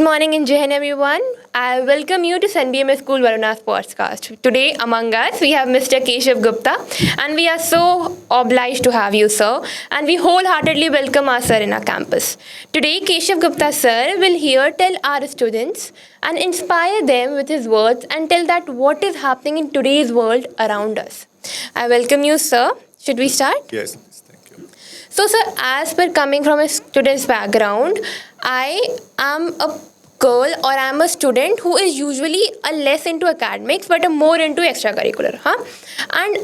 Good morning and Jai Hind everyone. I welcome you to SNBMS School Varuna's podcast. Today among us we have Mr. Keshav Gupta and we are so obliged to have you sir and we wholeheartedly welcome our sir in our campus. Today Keshav Gupta sir will here tell our students and inspire them with his words and tell that what is happening in today's world around us. I welcome you sir. Should we start? Yes, thank you. So, sir, as per coming from a student's background, I am a girl or I'm a student who is usually a less into academics but a more into extracurricular. And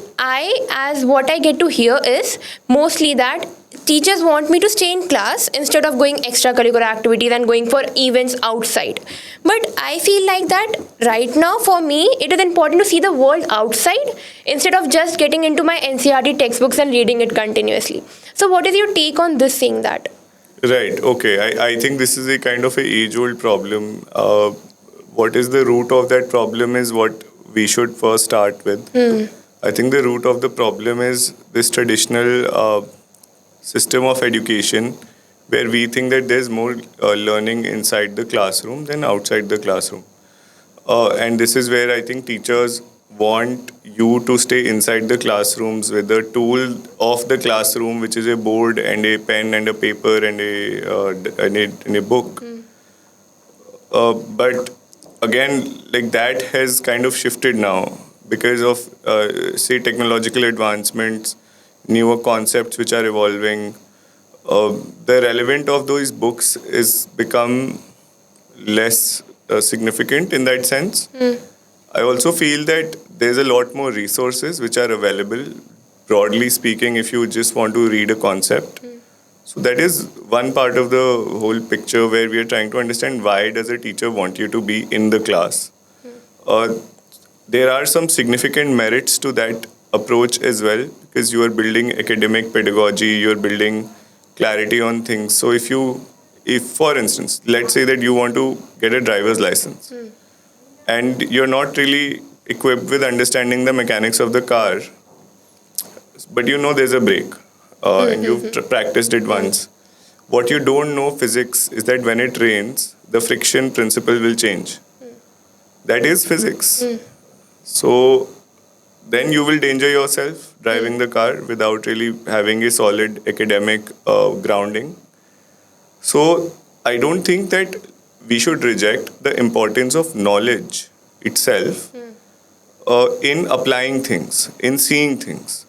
as what I get to hear is mostly that teachers want me to stay in class instead of going extracurricular activities and going for events outside. But I feel like that right now for me it is important to see the world outside instead of just getting into my NCERT textbooks and reading it continuously. So what is your take on this saying that? Right, okay. I think this is a kind of a age-old problem. What is the root of that problem is what we should first start with. I think the root of the problem is this traditional system of education where we think that there's more learning inside the classroom than outside the classroom. And this is where I think teachers want you to stay inside the classrooms with the tool of the classroom, which is a board and a pen and a paper and a book. But again, like that has kind of shifted now because of, say, technological advancements, newer concepts which are evolving. The relevance of those books is become less significant in that sense. I also feel that there's a lot more resources which are available, broadly speaking, if you just want to read a concept. So that is one part of the whole picture where we are trying to understand why does a teacher want you to be in the class. There are some significant merits to that approach as well because you are building academic pedagogy, you're building clarity on things. So if for instance, let's say that you want to get a driver's license, and you're not really equipped with understanding the mechanics of the car, but you know there's a brake and you've practiced it once. What you don't know physics is that when it rains, the friction principle will change. That is physics. So then you will danger yourself driving the car without really having a solid academic grounding. So I don't think that we should reject the importance of knowledge itself in applying things, in seeing things.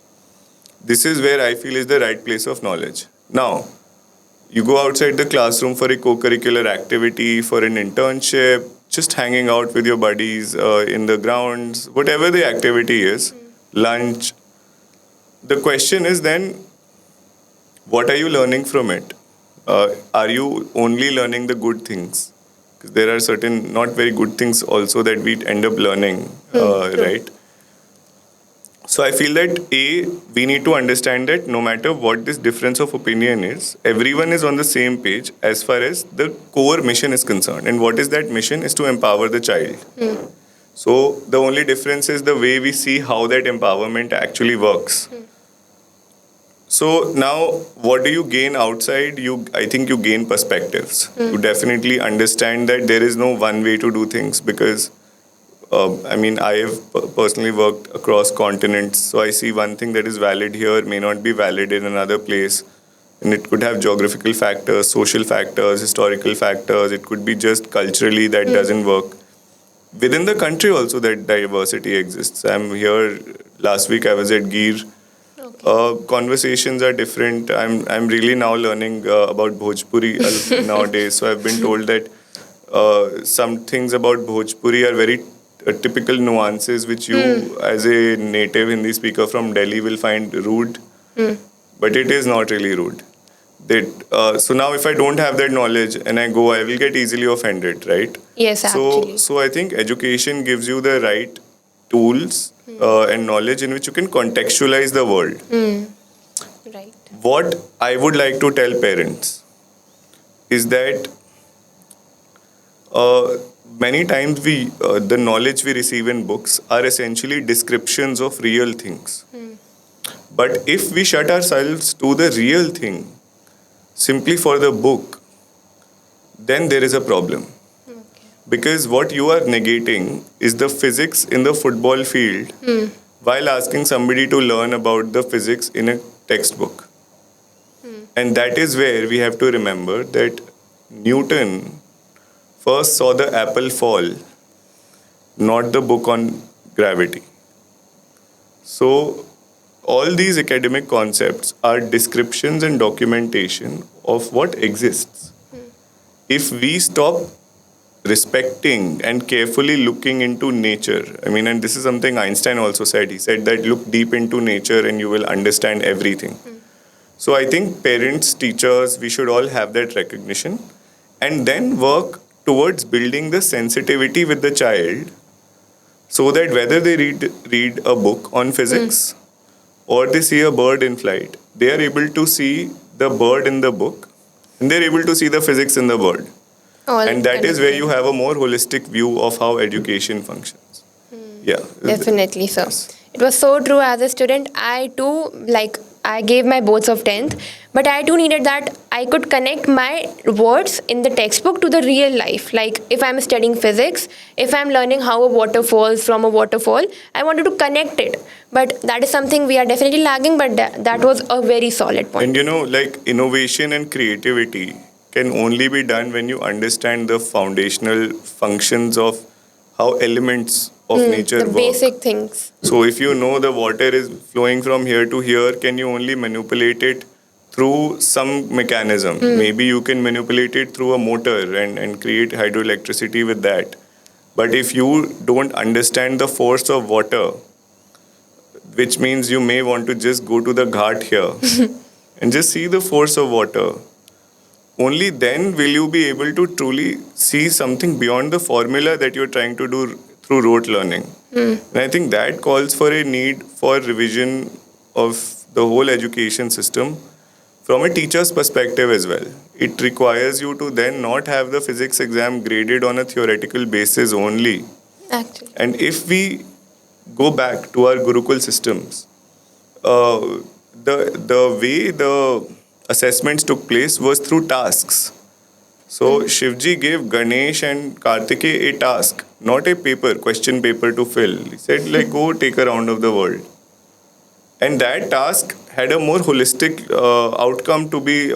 This is where I feel is the right place of knowledge. Now, you go outside the classroom for a co-curricular activity, for an internship, just hanging out with your buddies in the grounds, whatever the activity is, lunch. The question is then, what are you learning from it? Are you only learning the good things? Because there are certain not very good things also that we end up learning, right? So I feel that we need to understand that no matter what this difference of opinion is, everyone is on the same page as far as the core mission is concerned. And what is that mission is to empower the child. So the only difference is the way we see how that empowerment actually works. So now, what do you gain outside? I think you gain perspectives. You definitely understand that there is no one way to do things because, I have personally worked across continents. So I see one thing that is valid here may not be valid in another place. And it could have geographical factors, social factors, historical factors. It could be just culturally that doesn't work. Within the country also that diversity exists. I'm here, last week I was at Gir. Conversations are different. I'm really now learning about Bhojpuri nowadays. So I've been told that some things about Bhojpuri are very typical nuances which you as a native Hindi speaker from Delhi will find rude. But it is not really rude. So now if I don't have that knowledge and I will get easily offended, right? Yes, actually. So I think education gives you the right tools and knowledge in which you can contextualize the world. Right. What I would like to tell parents is that many times the knowledge we receive in books are essentially descriptions of real things. But if we shut ourselves to the real thing simply for the book, then there is a problem. Because what you are negating is the physics in the football field while asking somebody to learn about the physics in a textbook. And that is where we have to remember that Newton first saw the apple fall, not the book on gravity. So, all these academic concepts are descriptions and documentation of what exists. If we stop respecting and carefully looking into nature, I mean, and this is something Einstein also said. He said that look deep into nature and you will understand everything. So I think parents, teachers, we should all have that recognition and then work towards building the sensitivity with the child so that whether they read a book on physics or they see a bird in flight, they are able to see the bird in the book and they're able to see the physics in the bird. And that is where you have a more holistic view of how education functions. Yeah. Definitely, sir. Yes. It was so true. As a student, I too, I gave my boards of 10th, but I too needed that I could connect my words in the textbook to the real life. Like if I'm studying physics, if I'm learning how a water falls from a waterfall, I wanted to connect it. But that is something we are definitely lagging, but that was a very solid point. And you know, like innovation and creativity can only be done when you understand the foundational functions of how elements of nature the work. basic things. So if you know the water is flowing from here to here, can you only manipulate it through some mechanism? Maybe you can manipulate it through a motor and create hydroelectricity with that. But if you don't understand the force of water, which means you may want to just go to the ghat here and just see the force of water, only then will you be able to truly see something beyond the formula that you're trying to do through rote learning. And I think that calls for a need for revision of the whole education system from a teacher's perspective as well. It requires you to then not have the physics exam graded on a theoretical basis only. Actually. And if we go back to our Gurukul systems, the way the assessments took place was through tasks. So Shivji gave Ganesh and Kartikeya a task, not a question paper to fill. He said, like, go take a round of the world. And that task had a more holistic outcome to be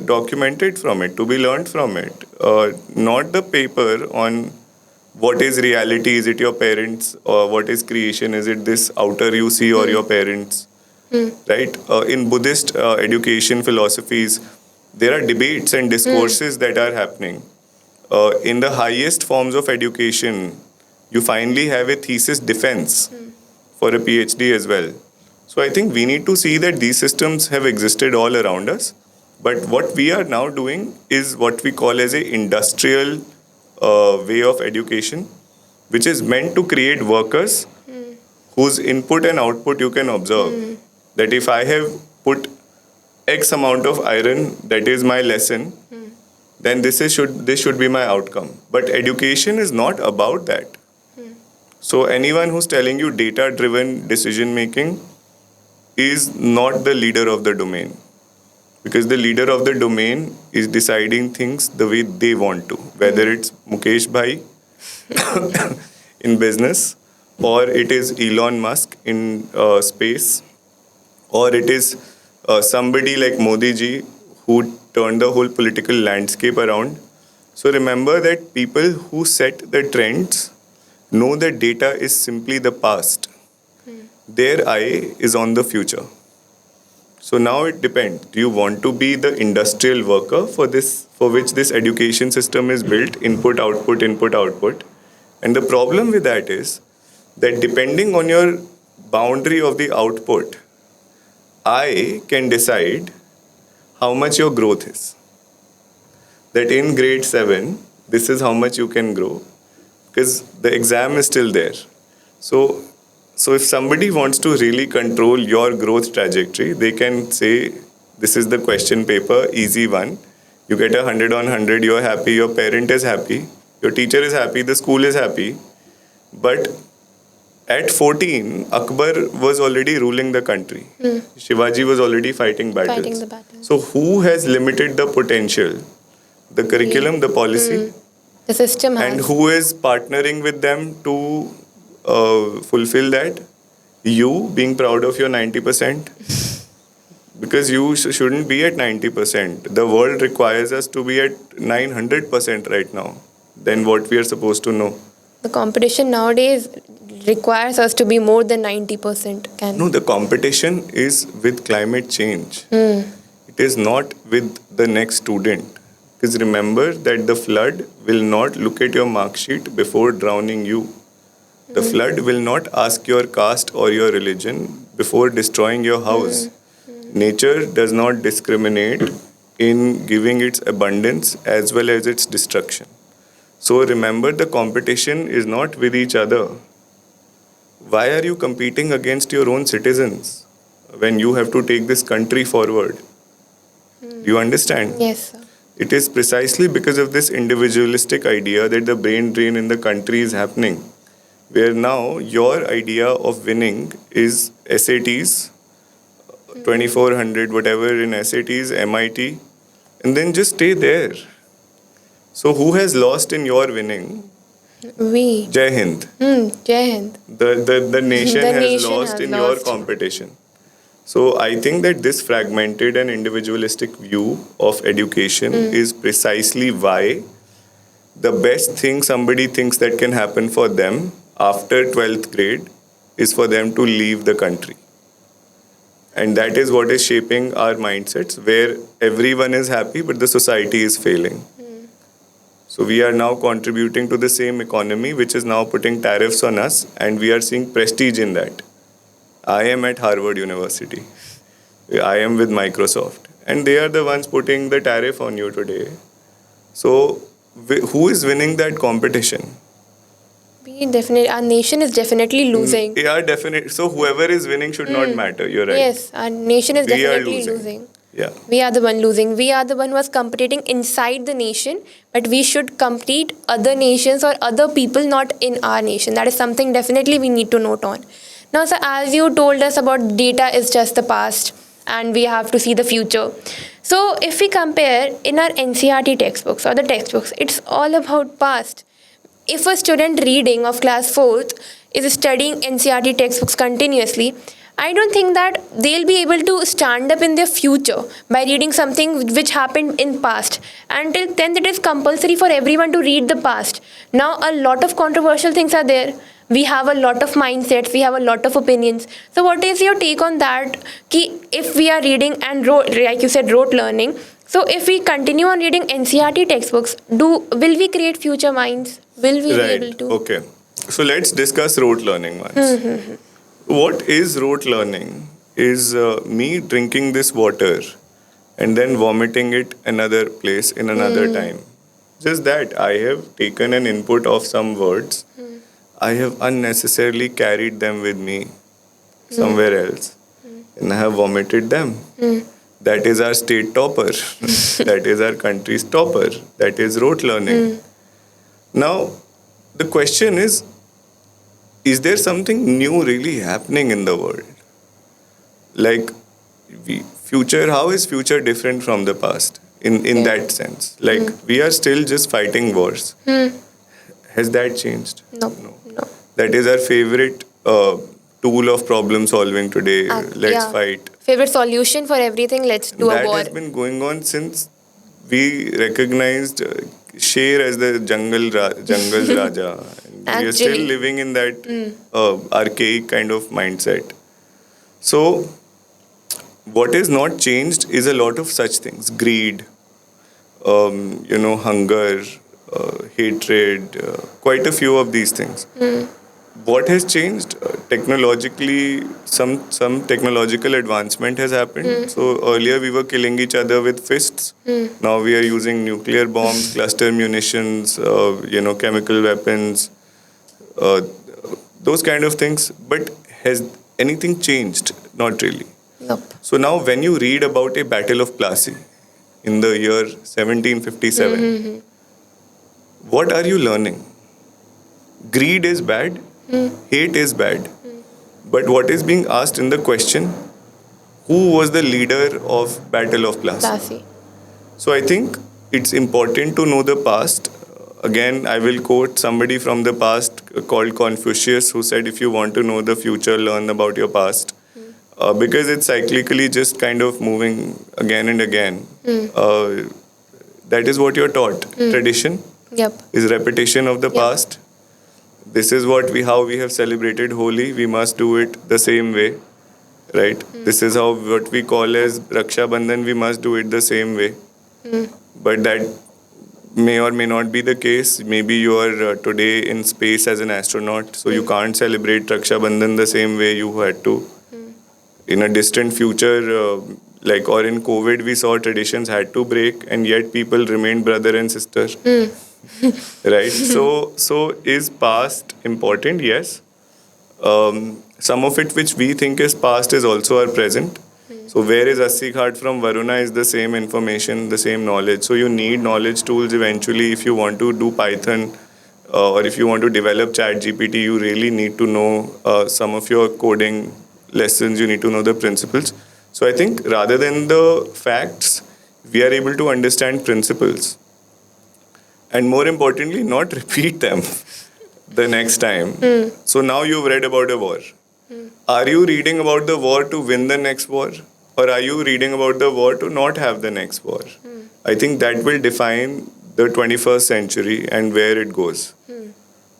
documented from it, to be learned from it. Not the paper on what is reality, is it your parents, or what is creation, is it this outer you see or your parents, right? In Buddhist education philosophies, there are debates and discourses that are happening. In the highest forms of education, you finally have a thesis defense for a PhD as well. So I think we need to see that these systems have existed all around us. But what we are now doing is what we call as a industrial way of education, which is meant to create workers whose input and output you can observe. That if I have put X amount of iron, that is my lesson, then this should be my outcome. But education is not about that. So anyone who's telling you data-driven decision-making is not the leader of the domain. Because the leader of the domain is deciding things the way they want to. Whether it's Mukesh Bhai in business, or it is Elon Musk in space, or it is somebody like Modi ji who turned the whole political landscape around. So remember that people who set the trends know that data is simply the past. Their eye is on the future. So now it depends. Do you want to be the industrial worker for which this education system is built? Input, output, input, output. And the problem with that is that depending on your boundary of the output, I can decide how much your growth is. That in grade 7, this is how much you can grow because the exam is still there. So if somebody wants to really control your growth trajectory, they can say, this is the question paper, easy one. You get 100 on 100, you're happy, your parent is happy, your teacher is happy, the school is happy. But at 14, Akbar was already ruling the country. Shivaji was already fighting battles. Fighting the battles. So who has limited the potential? The curriculum, the policy? The system has. And who is partnering with them to fulfill that? You being proud of your 90%. Because you shouldn't be at 90%. The world requires us to be at 900% right now than what we are supposed to know. The competition nowadays requires us to be more than 90%. No, the competition is with climate change. It is not with the next student. Because remember that the flood will not look at your mark sheet before drowning you. The flood will not ask your caste or your religion before destroying your house. Nature does not discriminate in giving its abundance as well as its destruction. So remember, the competition is not with each other. Why are you competing against your own citizens when you have to take this country forward? Do you understand? Yes, sir. It is precisely because of this individualistic idea that the brain drain in the country is happening, where now your idea of winning is SATs, 2400, whatever in SATs, MIT, and then just stay there. So who has lost in your winning? We. Jai Hind. Jai Hind. The nation The has nation lost has in your lost. competition. So I think that this fragmented and individualistic view of education is precisely why the best thing somebody thinks that can happen for them after 12th grade is for them to leave the country. And that is what is shaping our mindsets, where everyone is happy but the society is failing. So we are now contributing to the same economy, which is now putting tariffs on us, and we are seeing prestige in that. I am at Harvard University. I am with Microsoft. And they are the ones putting the tariff on you today. So who is winning that competition? Our nation is definitely losing. Yeah, definitely. So whoever is winning should not matter. You're right. Yes, our nation is We are definitely losing. losing. Yeah. We are the one losing. We are the one who is competing inside the nation, but we should compete other nations or other people, not in our nation. That is something definitely we need to note on. Now, sir, as you told us about data is just the past and we have to see the future. So, if we compare in our NCERT textbooks or the textbooks, it's all about past. If a student reading of class 4th is studying NCERT textbooks continuously, I don't think that they'll be able to stand up in their future by reading something which happened in past. Until then, it is compulsory for everyone to read the past. Now, a lot of controversial things are there. We have a lot of mindsets, we have a lot of opinions. So what is your take on that? Ki if we are reading and like you said, rote learning, so if we continue on reading NCERT textbooks, will we create future minds? Will we be able to? Okay. So let's discuss rote learning once. What is rote learning? Is me drinking this water and then vomiting it another place in another time. Just that I have taken an input of some words. I have unnecessarily carried them with me somewhere else and I have vomited them. That is our state topper. That is our country's topper. That is rote learning. Now, the question is there something new really happening in the world? Like, how is future different from the past in that sense? Like, we are still just fighting wars. Has that changed? No. That is our favorite tool of problem solving today. Let's fight. Favorite solution for everything, let's do a war. That has been going on since we recognized Sher as the jungle's Raja. We are still living in that archaic kind of mindset. So, what is not changed is a lot of such things. Greed, hunger, hatred, quite a few of these things. What has changed? Technologically, some technological advancement has happened. So earlier we were killing each other with fists. Now we are using nuclear bombs, cluster munitions, chemical weapons, those kind of things. But has anything changed? Not really. Nope. So now when you read about a Battle of Plassey in the year 1757, what are you learning? Greed is bad. Hate is bad. But what is being asked in the question, who was the leader of Battle of Plassey? So I think it's important to know the past. again, I will quote somebody from the past called Confucius, who said, if you want to know the future, learn about your past. Because it's cyclically just kind of moving again and again. That is what you're taught. Tradition Yep. is repetition of the past. This is how we have celebrated Holi. We must do it the same way, right? This is how what we call as Raksha Bandhan. We must do it the same way. But that may or may not be the case. Maybe you are today in space as an astronaut, so you can't celebrate Raksha Bandhan the same way you had to. In a distant future, or in COVID, we saw traditions had to break, and yet people remained brother and sister. Right? So is past important? Yes. Some of it which we think is past is also our present. So where is Assi Ghat from Varuna is the same information, the same knowledge. So you need knowledge tools eventually if you want to do Python or if you want to develop ChatGPT, you really need to know some of your coding lessons, you need to know the principles. So I think rather than the facts, we are able to understand principles. And more importantly, not repeat them the next time. So now you've read about a war. Are you reading about the war to win the next war? Or are you reading about the war to not have the next war? I think that will define the 21st century and where it goes.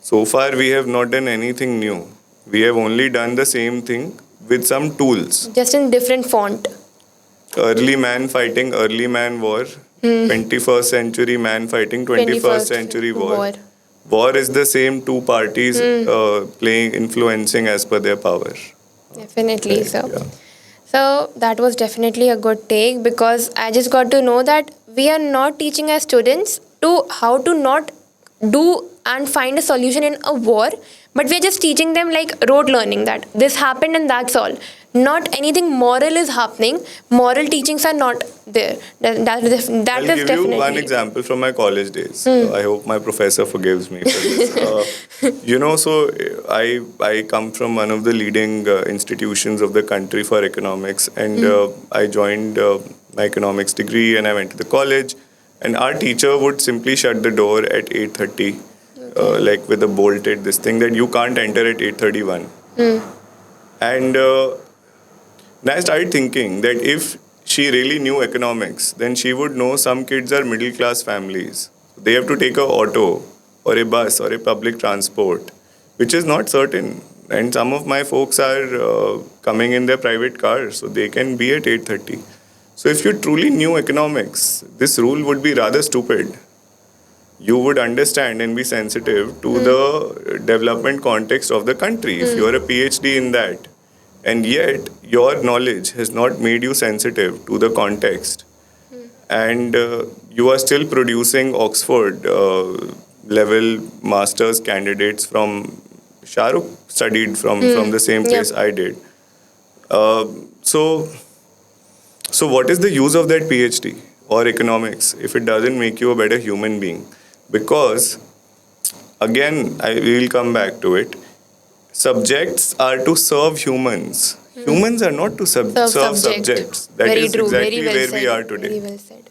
So far, we have not done anything new. We have only done the same thing with some tools. Just in different font. Early man fighting early man war. 21st century man fighting 21st century war. War is the same two parties influencing as per their power. Definitely, Right, so. yeah. So that was definitely a good take, because I just got to know that we are not teaching our students to how to not do and find a solution in a war, but we are just teaching them like rote learning, that this happened and that's all. Not anything moral is happening. Moral teachings are not there. That I'll is give definitely. you one example from my college days. I hope my professor forgives me for this. So I come from one of the leading institutions of the country for economics, and I joined my economics degree, and I went to the college, and our teacher would simply shut the door at 8:30, like with a bolted this thing that you can't enter at 8:31. And I started thinking that if she really knew economics, then she would know some kids are middle class families. They have to take a auto or a bus or a public transport, which is not certain. And some of my folks are coming in their private cars, so they can be at 8:30. So if you truly knew economics, this rule would be rather stupid. You would understand and be sensitive to the development context of the country. If you are a PhD in that, and yet your knowledge has not made you sensitive to the context, and you are still producing Oxford level master's candidates from Shahrukh studied from the same place I did. So what is the use of that PhD or economics if it doesn't make you a better human being? Because again, I will come back to it. Subjects are to serve humans. Humans are not to serve subjects. That Very is true. exactly Very well where said. we are today. Very well said.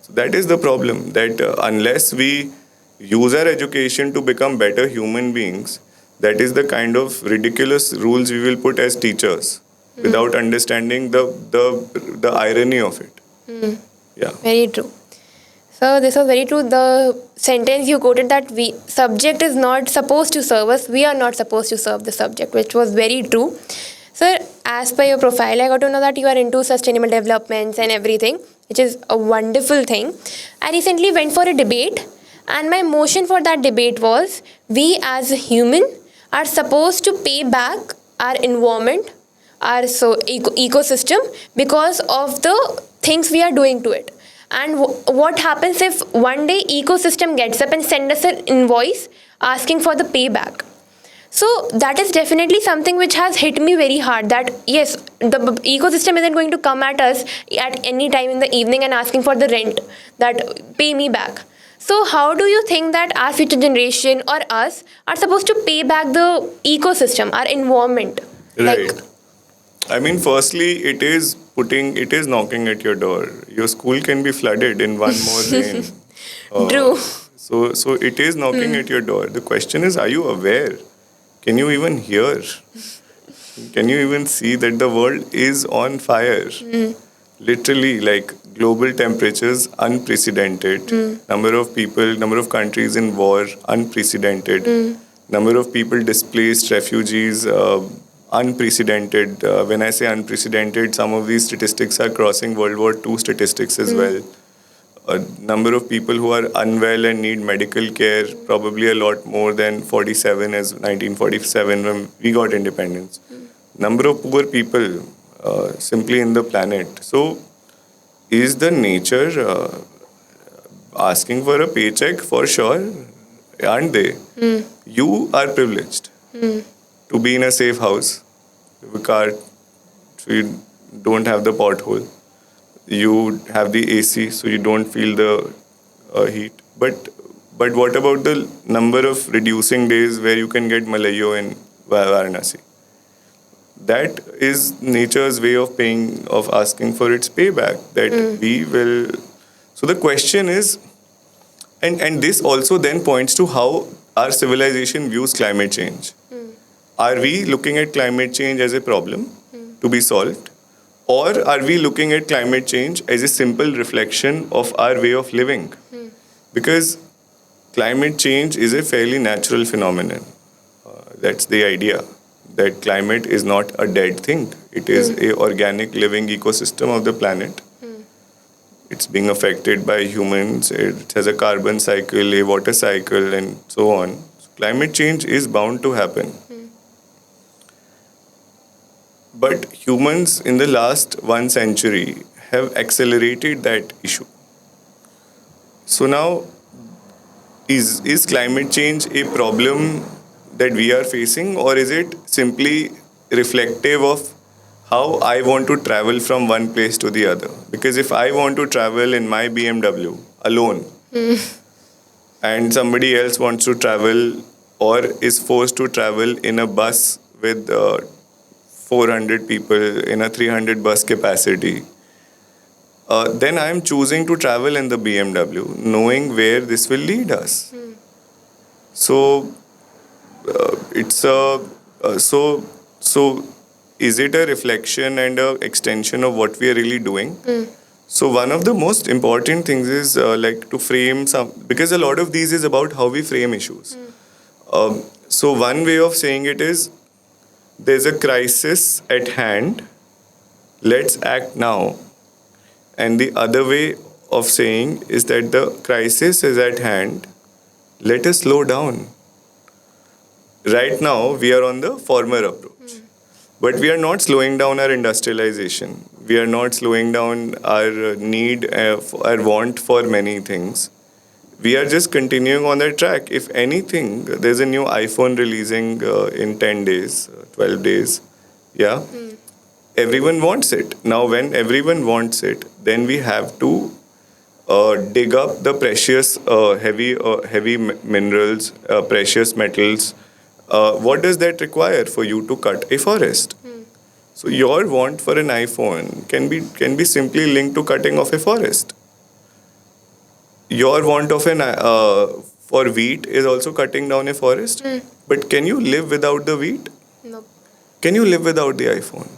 So that is the problem, that unless we use our education to become better human beings, that is the kind of ridiculous rules we will put as teachers without understanding the irony of it. Yeah. Very true. So this was very true. The sentence you quoted, that subject is not supposed to serve us, we are not supposed to serve the subject, which was very true. Sir, as per your profile, I got to know that you are into sustainable developments and everything, which is a wonderful thing. I recently went for a debate, and my motion for that debate was, we as a human are supposed to pay back our environment, our ecosystem, because of the things we are doing to it. And what happens if one day ecosystem gets up and send us an invoice asking for the payback? So that is definitely something which has hit me very hard, that yes, the ecosystem isn't going to come at us at any time in the evening and asking for the rent, that pay me back. So how do you think that our future generation or us are supposed to pay back the ecosystem, our environment? Right. I mean, firstly, it is knocking at your door. Your school can be flooded in one more rain. True. So it is knocking at your door. The question is, are you aware? Can you even hear? Can you even see that the world is on fire? Literally, like global temperatures unprecedented. Number of people, number of countries in war unprecedented. Number of people displaced, refugees unprecedented. When I say unprecedented, some of these statistics are crossing World War II statistics as well. A number of people who are unwell and need medical care, probably a lot more than 47 as 1947 when we got independence. Number of poor people simply in the planet. So, is the nature asking for a paycheck? For sure, aren't they? You are privileged to be in a safe house, you have a car, so you don't have the pothole. You have the AC, so you don't feel the heat. But what about the number of reducing days where you can get Malayo in Varanasi? That is nature's way of paying, of asking for its payback. That we will. So the question is, and this also then points to how our civilization views climate change. Are we looking at climate change as a problem to be solved? Or are we looking at climate change as a simple reflection of our way of living? Because climate change is a fairly natural phenomenon. That's the idea, that climate is not a dead thing. It is a organic living ecosystem of the planet. It's being affected by humans. It has a carbon cycle, a water cycle, and so on. So climate change is bound to happen. But humans in the last 1 century have accelerated that issue. So now, is climate change a problem that we are facing, or is it simply reflective of how I want to travel from one place to the other? Because if I want to travel in my BMW alone, and somebody else wants to travel or is forced to travel in a bus with 400 people in a 300 bus capacity, then I am choosing to travel in the BMW, knowing where this will lead us. So it's a so is it a reflection and a extension of what we are really doing? So one of the most important things is like to frame some, because a lot of these is about how we frame issues. So one way of saying it is, there's a crisis at hand, let's act now. And the other way of saying is that the crisis is at hand, let us slow down. Right now, we are on the former approach. But we are not slowing down our industrialization. We are not slowing down our need, our want for many things. We are just continuing on that track. If anything, there's a new iPhone releasing in 10 days, 12 days. Yeah. Everyone wants it. Now, when everyone wants it, then we have to dig up the precious, heavy minerals, precious metals. What does that require for you to cut a forest? So your want for an iPhone can be simply linked to cutting off a forest. Your want of for wheat is also cutting down a forest. But can you live without the wheat? No. Can you live without the iPhone?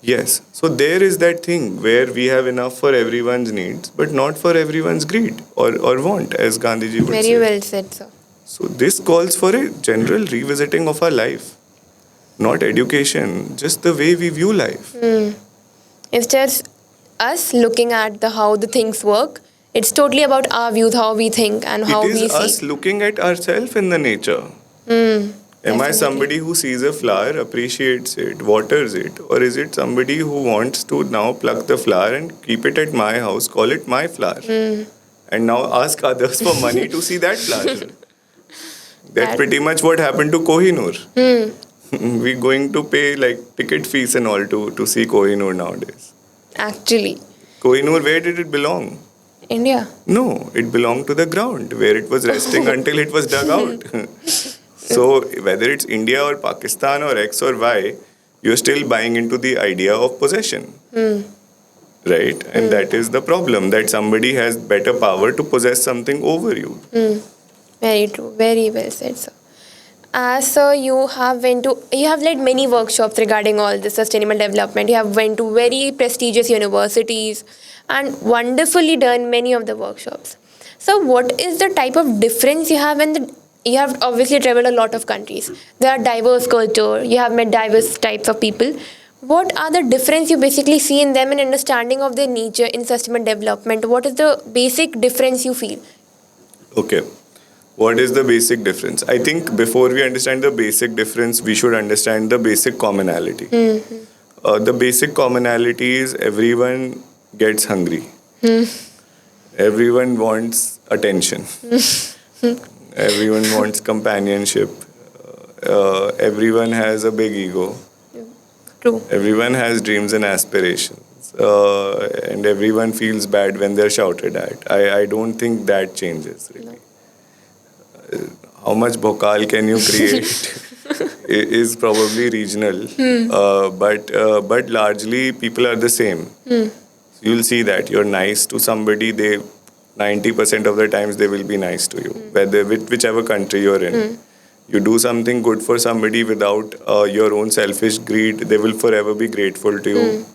Yes. So there is that thing where we have enough for everyone's needs, but not for everyone's greed or want, as Gandhiji would say. Very well said, sir. So this calls for a general revisiting of our life. Not education, just the way we view life. It's just us looking at how the things work. It's totally about our views, how we think and how we see. It is us looking at ourselves in the nature. Am I somebody who sees a flower, appreciates it, waters it? Or is it somebody who wants to now pluck the flower and keep it at my house, call it my flower? And now ask others for money to see that flower? That's pretty much what happened to Kohinoor. We're going to pay like ticket fees and all to see Kohinoor nowadays. Actually. Kohinoor, where did it belong? India. No, it belonged to the ground where it was resting until it was dug out. So whether it's India or Pakistan or X or Y, you're still buying into the idea of possession. right? And that is the problem, that somebody has better power to possess something over you. Very true. Very well said, sir. So you have led many workshops regarding all this sustainable development. You have went to very prestigious universities and wonderfully done many of the workshops. So what is the type of difference you have you have obviously traveled a lot of countries. There are diverse culture. You have met diverse types of people. What are the difference you basically see in them and understanding of their nature in sustainable development? What is the basic difference you feel? Okay. What is the basic difference? I think before we understand the basic difference, we should understand the basic commonality. The basic commonality is everyone gets hungry. Everyone wants attention. Everyone wants companionship. Everyone has a big ego. True. Everyone has dreams and aspirations. And everyone feels bad when they're shouted at. I don't think that changes really. How much bhokal can you create is probably regional, but largely people are the same. You'll see that you're nice to somebody, they 90% of the times they will be nice to you, whether with whichever country you're in. You do something good for somebody without your own selfish greed, they will forever be grateful to you.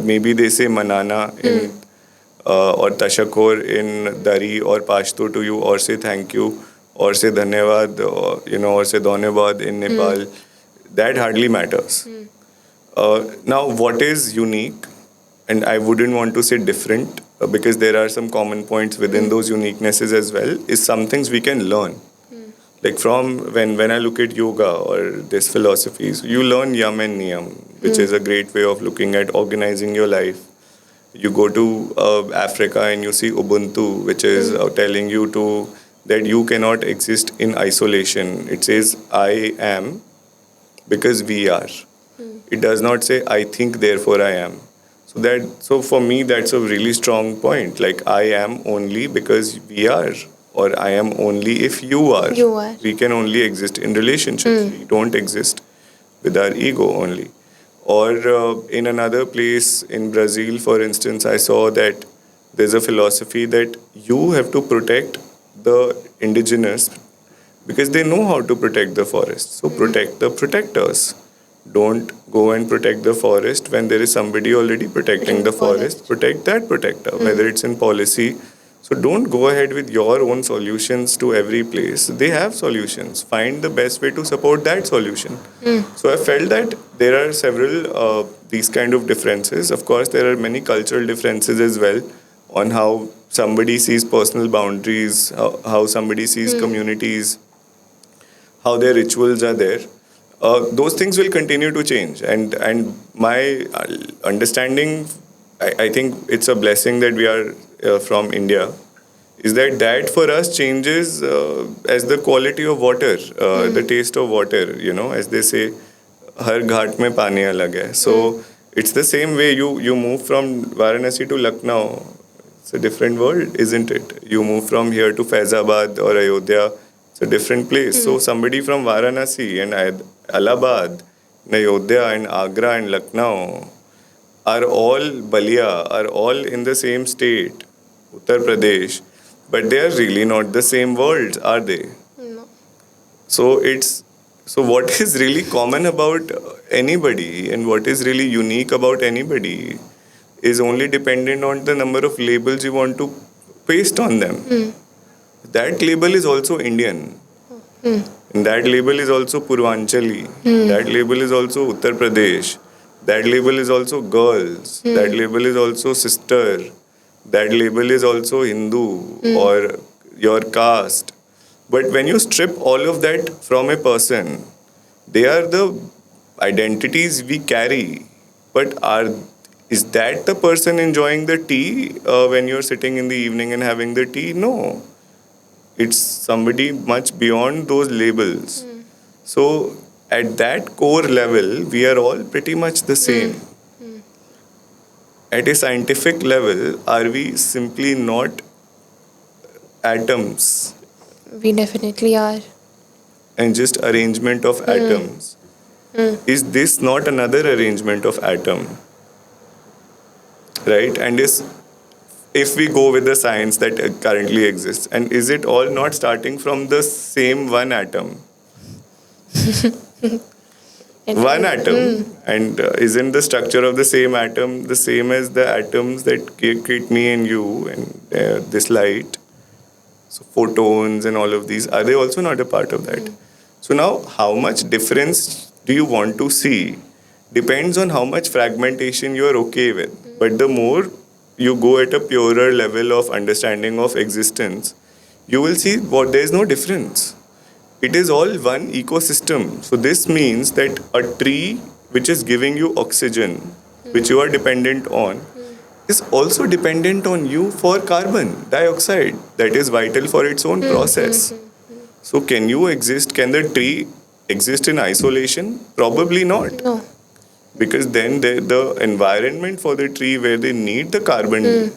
Maybe they say manana in or tashakor in Dari or Pashto to you, or say thank you, or say dhanyavad, or say dhanyavad in Nepal. That hardly matters. Now, what is unique, and I wouldn't want to say different, because there are some common points within those uniquenesses as well, is some things we can learn. Like from when I look at yoga or these philosophies, you learn yam and niyam, which is a great way of looking at organizing your life. You go to Africa and you see Ubuntu, which is telling you that you cannot exist in isolation. It says, I am because we are. It does not say, I think, therefore I am. So for me, that's a really strong point. Like, I am only because we are, or I am only if you are. You are. We can only exist in relationships. We don't exist with our ego only. Or in another place in Brazil, for instance, I saw that there's a philosophy that you have to protect the indigenous because they know how to protect the forest. So protect the protectors. Don't go and protect the forest when there is somebody already protecting the forest. Protect that protector, whether it's in policy. So don't go ahead with your own solutions to every place. They have solutions. Find the best way to support that solution. So I felt that there are several these kind of differences. Of course, there are many cultural differences as well on how somebody sees personal boundaries, how somebody sees communities, how their rituals are there. Those things will continue to change. And my understanding, I think it's a blessing that we are from India, is that for us changes as the quality of water, the taste of water, as they say, har ghat mein pani alag hai. So it's the same way you move from Varanasi to Lucknow. It's a different world, isn't it? You move from here to Faizabad or Ayodhya, it's a different place. So somebody from Varanasi and Allahabad, and Ayodhya and Agra and Lucknow are all Balia, are all in the same state, Uttar Pradesh, but they are really not the same worlds, are they? No. So what is really common about anybody and what is really unique about anybody is only dependent on the number of labels you want to paste on them. That label is also Indian. And that label is also Purvanchali. That label is also Uttar Pradesh. That label is also girls. That label is also sister. That label is also Hindu or your caste. But when you strip all of that from a person, they are the identities we carry. But is that the person enjoying the tea when you're sitting in the evening and having the tea? No. It's somebody much beyond those labels. So at that core level, we are all pretty much the same. At a scientific level, are we simply not atoms We definitely are. and just arrangement of atoms? Is this not another arrangement of atom? right? And is if we go with the science that currently exists, and is it all not starting from the same one atom? One atom, and isn't the structure of the same atom the same as the atoms that create me and you and this light? So photons and all of these, are they also not a part of that? So now, how much difference do you want to see depends on how much fragmentation you are okay with. But the more you go at a purer level of understanding of existence, you will see what there is no difference. It is all one ecosystem. So this means that a tree which is giving you oxygen, which you are dependent on, is also dependent on you for carbon dioxide that is vital for its own process. So can you exist? Can the tree exist in isolation? Probably not. No. Because then the environment for the tree where they need the carbon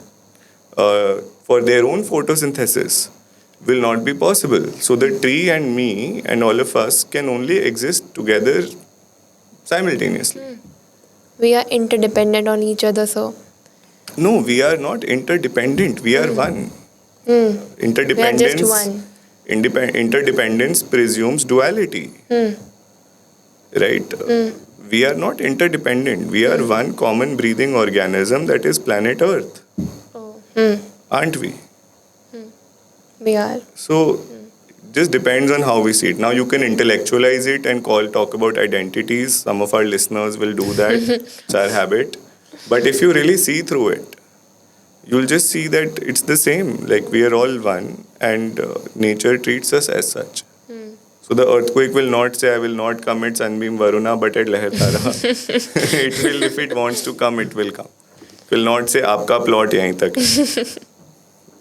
for their own photosynthesis will not be possible. So the tree and me and all of us can only exist together simultaneously. We are interdependent on each other, so No, we are not interdependent. We are one. we are just Interdependence. one. Interdependence presumes duality. Right? We are not interdependent. We are one common breathing organism that is planet Earth. Aren't we? We are. So just depends on how we see it. Now you can intellectualize it and talk about identities. Some of our listeners will do that. It's our habit. But if you really see through it, you'll just see that it's the same. Like we are all one, and nature treats us as such. So the earthquake will not say, I will not come at Sunbeam Varuna, but at Lehertara. It will, if it wants to come, it will come. It will not say, आपका plot यहीं तक है.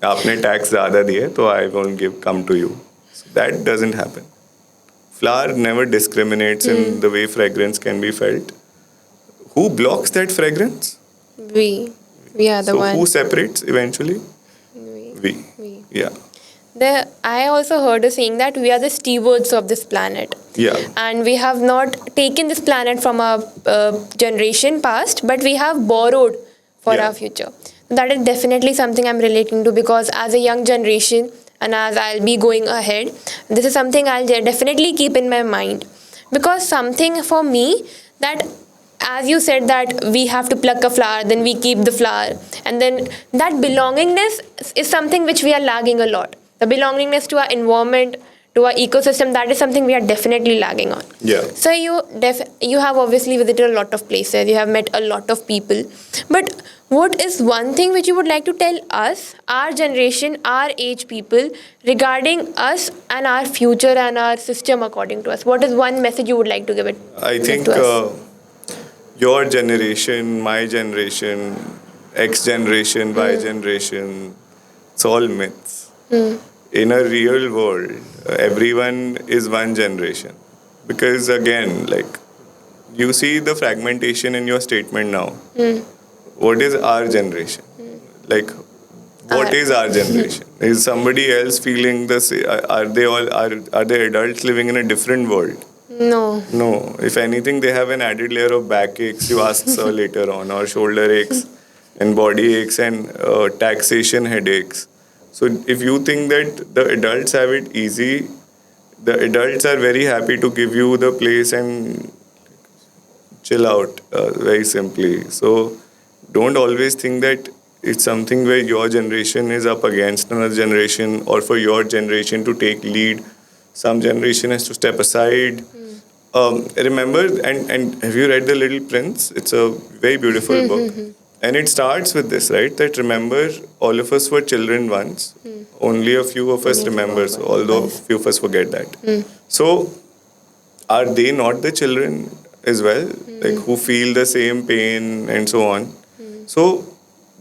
आपने tax ज़्यादा दिए, तो I won't come to you. So that doesn't happen. Flower never discriminates in the way fragrance can be felt. Who blocks that fragrance? We are the So one. who separates eventually? We. Yeah. I also heard a saying that we are the stewards of this planet. Yeah. And we have not taken this planet from our generation past, but we have borrowed for Yeah. our future. That is definitely something I'm relating to, because as a young generation and as I'll be going ahead, this is something I'll definitely keep in my mind. Because something for me that, as you said, that we have to pluck a flower, then we keep the flower, and then that belongingness is something which we are lagging a lot. The belongingness to our environment, to our ecosystem, that is something we are definitely lagging on. Yeah. So you have obviously visited a lot of places, you have met a lot of people, but what is one thing which you would like to tell us, our generation, our age people, regarding us and our future and our system according to us? What is one message you would like to give it? I think to us? your generation, my generation, X generation, Y generation, it's all myths. In a real world, everyone is one generation. Because again, like, you see the fragmentation in your statement now. What is our generation? Like, what is our generation? Is somebody else feeling the same? Are they adults living in a different world? No. No. If anything, they have an added layer of backaches, you ask sir later on, or shoulder aches and body aches and taxation headaches. So if you think that the adults have it easy, the adults are very happy to give you the place and chill out, very simply. So don't always think that it's something where your generation is up against another generation, or for your generation to take lead, some generation has to step aside. Remember, and have you read The Little Prince? It's a very beautiful book. And it starts with this, right? That remember, all of us were children once. Only a few of us remember, so although a few of us forget that. So, are they not the children as well? Like, who feel the same pain and so on? So,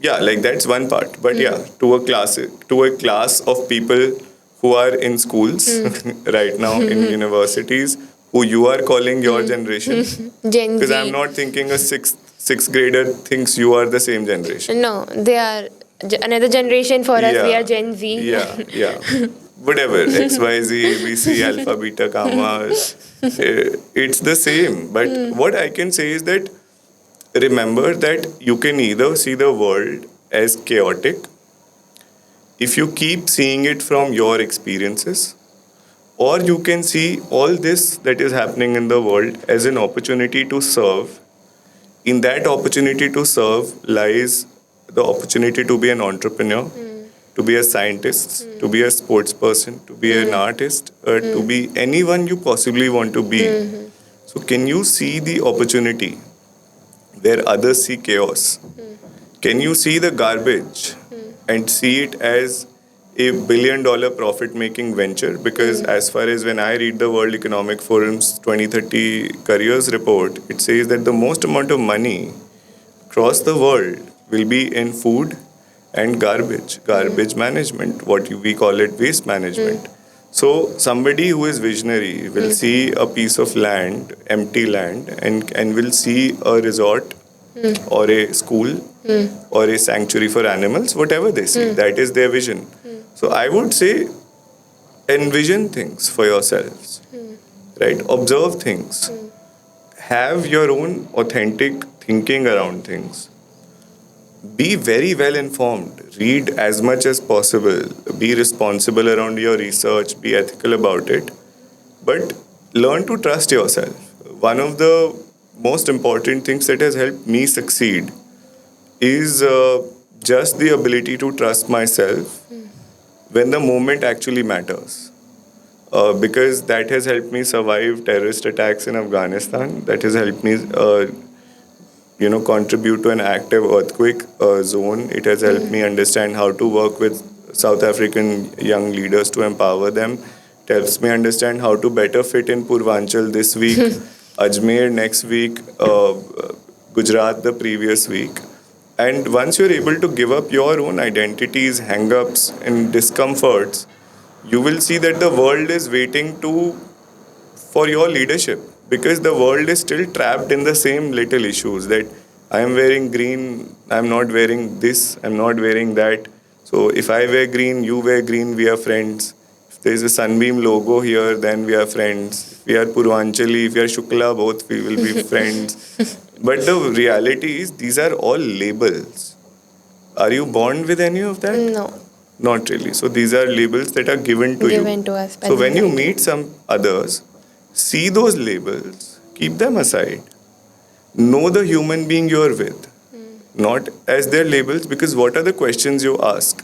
yeah, like that's one part. But yeah, to a class of people who are in schools right now, in universities, who you are calling your generation. Gen Because Z. I'm not thinking a sixth grader thinks you are the same generation. No, they are another generation for us. We are Gen Z. Yeah. Whatever, X, Y, Z, A, B, C, Alpha, Beta, Gamma, it's the same. But what I can say is that remember that you can either see the world as chaotic if you keep seeing it from your experiences, or you can see all this that is happening in the world as an opportunity to serve. In that opportunity to serve lies the opportunity to be an entrepreneur, to be a scientist, to be a sports person, to be an artist, to be anyone you possibly want to be. So, can you see the opportunity where others see chaos? Can you see the garbage and see it as a $1 billion profit making venture? Because, as far as when I read the World Economic Forum's 2030 careers report, it says that the most amount of money across the world will be in food and garbage management, what we call it waste management. So somebody who is visionary will see a piece of land, empty land, and will see a resort or a school or a sanctuary for animals, whatever they see. That is their vision. So I would say envision things for yourselves, right? Observe things. Have your own authentic thinking around things. Be very well informed. Read as much as possible. Be responsible around your research. Be ethical about it. But learn to trust yourself. One of the most important things that has helped me succeed is just the ability to trust myself when the moment actually matters. Because that has helped me survive terrorist attacks in Afghanistan. That has helped me contribute to an active earthquake zone. It has helped me understand how to work with South African young leaders to empower them. It helps me understand how to better fit in Purvanchal this week, Ajmer next week, Gujarat the previous week. And once you're able to give up your own identities, hang-ups, and discomforts, you will see that the world is waiting for your leadership, because the world is still trapped in the same little issues that I am wearing green, I'm not wearing this, I'm not wearing that. So if I wear green, you wear green, we are friends. If there is a Sunbeam logo here, then we are friends. If we are Purvanchali, if we are Shukla, both we will be friends. But the reality is, these are all labels. Are you born with any of that? No. Not really. So these are labels that are given to you. Given to us by So when you society. meet some others, see those labels, keep them aside. Know the human being you're with, not as their labels, because what are the questions you ask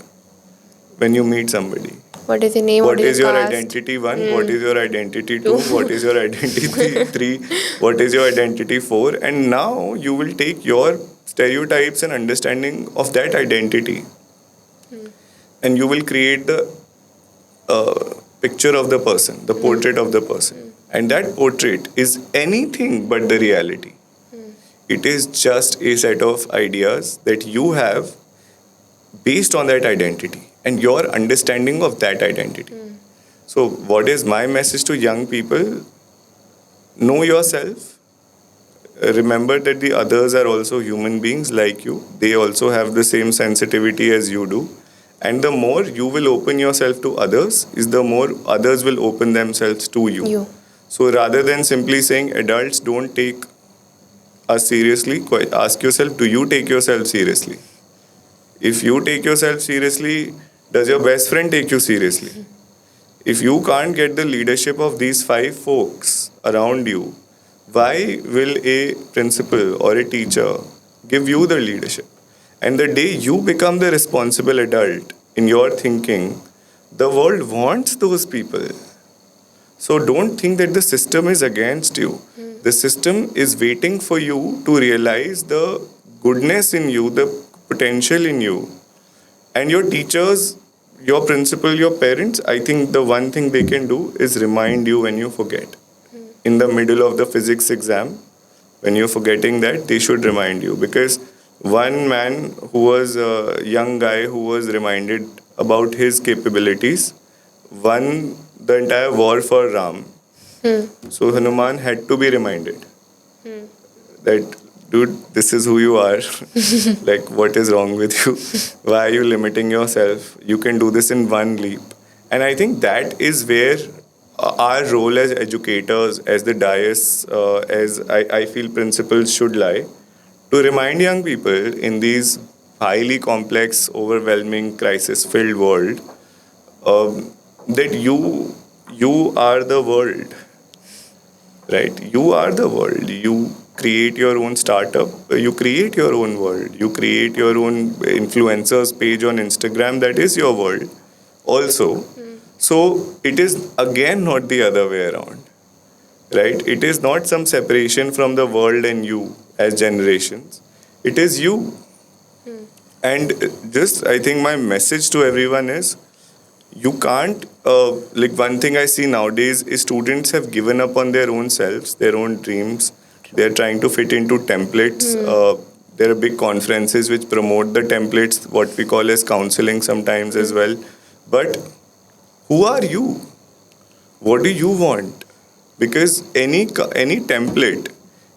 when you meet somebody? What is your name? What is your caste? identity one? What is your identity two? What is your identity three? What is your identity four? And now you will take your stereotypes and understanding of that identity, and you will create the picture of the person, the portrait of the person. And that portrait is anything but the reality. It is just a set of ideas that you have based on that identity and your understanding of that identity. So, what is my message to young people? Know yourself. Remember that the others are also human beings like you. They also have the same sensitivity as you do. And the more you will open yourself to others, is the more others will open themselves to you. So rather than simply saying adults don't take us seriously, ask yourself, do you take yourself seriously? If you take yourself seriously, does your best friend take you seriously? If you can't get the leadership of these 5 folks around you, why will a principal or a teacher give you the leadership? And the day you become the responsible adult in your thinking, the world wants those people. So don't think that the system is against you. The system is waiting for you to realize the goodness in you, the potential in you. And your teachers, your principal, your parents, I think the one thing they can do is remind you when you forget. In the middle of the physics exam, when you're forgetting that, they should remind you. Because one man who was a young guy who was reminded about his capabilities won the entire war for Ram. So Hanuman had to be reminded that, dude, this is who you are. Like, what is wrong with you? Why are you limiting yourself? You can do this in one leap. And I think that is where our role as educators, as the dais, as I feel principals should lie, to remind young people in these highly complex, overwhelming, crisis-filled world that you are the world, right? You are the world. You create your own startup. You create your own world. You create your own influencers page on Instagram. That is your world, also. So it is again not the other way around, right? It is not some separation from the world and you as generations. It is you. And just, I think my message to everyone is you can't, like one thing I see nowadays is students have given up on their own selves, their own dreams. They're trying to fit into templates. There are big conferences which promote the templates, what we call as counseling sometimes as well. But who are you? What do you want? Because any template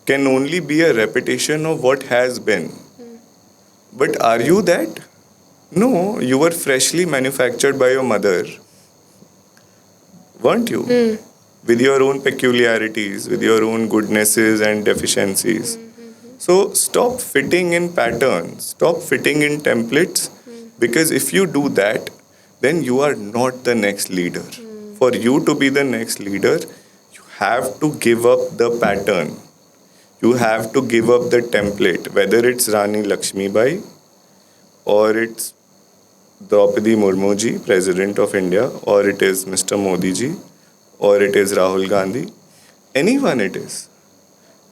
can only be a repetition of what has been. But are you that? No, you were freshly manufactured by your mother, weren't you? With your own peculiarities, with your own goodnesses and deficiencies. So stop fitting in patterns, stop fitting in templates, because if you do that, then you are not the next leader. For you to be the next leader, you have to give up the pattern. You have to give up the template, whether it's Rani Lakshmibai or it's Draupadi Murmu ji, President of India, or it is Mr. Modi ji, or it is Rahul Gandhi, anyone it is.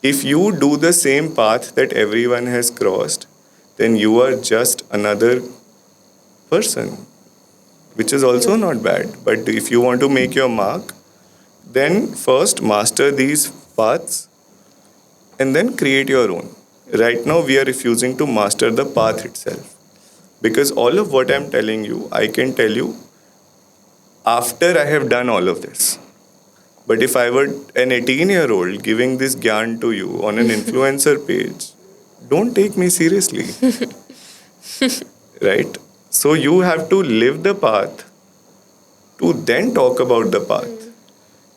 If you do the same path that everyone has crossed, then you are just another person, which is also not bad. But if you want to make your mark, then first master these paths and then create your own. Right now, we are refusing to master the path itself. Because all of what I'm telling you, I can tell you after I have done all of this. But if I were an 18-year-old giving this gyan to you on an influencer page, don't take me seriously. Right? So you have to live the path to then talk about the path.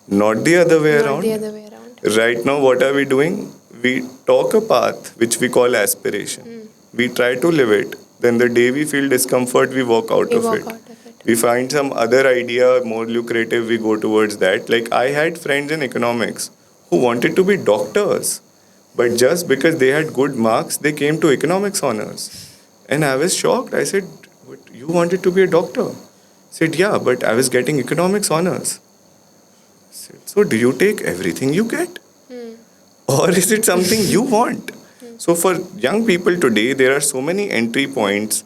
Not the other way around. Not the other way around. Right now, what are we doing? We talk a path which we call aspiration. We try to live it. Then the day we feel discomfort, we walk out of it. We find some other idea more lucrative, we go towards that. Like I had friends in economics who wanted to be doctors, but just because they had good marks, they came to economics honors. And I was shocked. I said, "What, you wanted to be a doctor?" I said, "Yeah, but I was getting economics honors." I said, "So do you take everything you get? Or is it something you want?" So for young people today, there are so many entry points.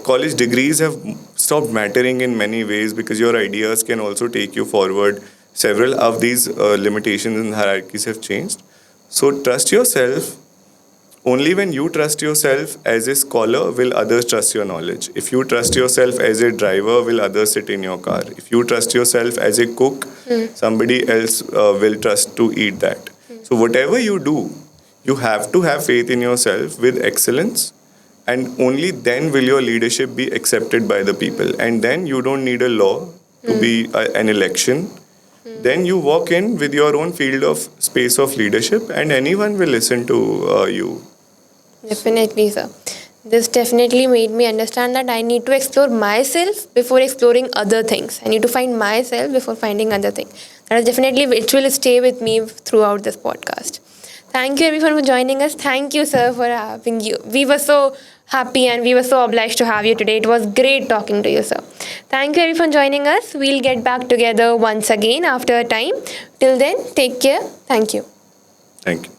College degrees have stopped mattering in many ways because your ideas can also take you forward. Several of these limitations and hierarchies have changed. So trust yourself. Only when you trust yourself as a scholar will others trust your knowledge. If you trust yourself as a driver, will others sit in your car. If you trust yourself as a cook, somebody else will trust to eat that. So whatever you do, you have to have faith in yourself with excellence, and only then will your leadership be accepted by the people. And then you don't need a law to be an election. Then you walk in with your own field of space of leadership, and anyone will listen to you. Definitely, sir. This definitely made me understand that I need to explore myself before exploring other things. I need to find myself before finding other things. That is definitely, it will stay with me throughout this podcast. Thank you everyone for joining us. Thank you, sir, for having you. We were so happy and we were so obliged to have you today. It was great talking to you, sir. Thank you everyone for joining us. We'll get back together once again after a time. Till then, take care. Thank you. Thank you.